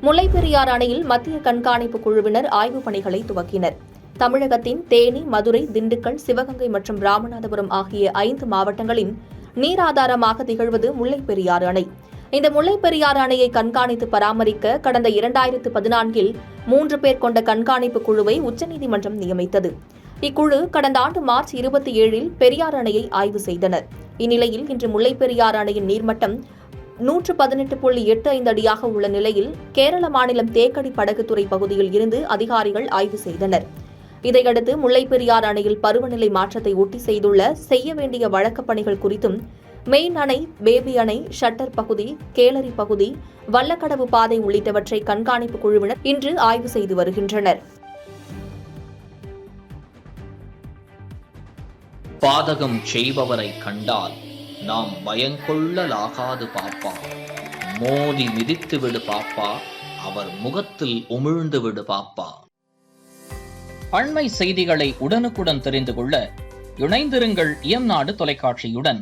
முல்லைப்பெரியாறு அணையில் மத்திய கண்காணிப்பு குழுவினர் ஆய்வுப் பணிகளை துவக்கினர். தமிழகத்தின் தேனி, மதுரை, திண்டுக்கல், சிவகங்கை மற்றும் ராமநாதபுரம் ஆகிய 5 மாவட்டங்களின் நீராதாரமாக திகழ்வது முல்லைப்பெரியாறு அணை. இந்த முல்லைப்பெரியாறு அணையை கண்காணித்து பராமரிக்க கடந்த 2014இல் 3 பேர் கொண்ட கண்காணிப்பு குழுவை உச்சநீதிமன்றம் நியமித்தது. இக்குழு கடந்த ஆண்டு மார்ச் 27இல் பெரியாறு அணையை ஆய்வு செய்தனர். இந்நிலையில் இன்று முல்லைப்பெரியாறு அணையின் நீர்மட்டம் 118.85 அடியாக உள்ள நிலையில் கேரள மாநிலம் தேக்கடி படகுத்துறை பகுதியில் இருந்து அதிகாரிகள் ஆய்வு செய்தனர். இதையடுத்து முல்லைப்பெரியாறு அணையில் பருவநிலை மாற்றத்தை ஒட்டி செய்ய வேண்டிய வழக்கப் பணிகள் குறித்தும் மெயின் அணை, பேபி அணை, ஷட்டர் பகுதி, கேலரி பகுதி, வல்லக்கடவு பாதை உள்ளிட்டவற்றை கண்காணிப்பு குழுவினர் இன்று ஆய்வு செய்து வருகின்றனர். பாதகம் செய்பவரை கண்டால் நாம் பயங்கொள்ளலாகாது பாப்பா. மோதி மிதித்து விடு பாப்பா, அவர் முகத்தில் உமிழ்ந்து விடு பாப்பா. அண்மை செய்திகளை உடனுக்குடன் தெரிந்து கொள்ள இணைந்திருங்கள் இயம்நாடு தொலைக்காட்சியுடன்.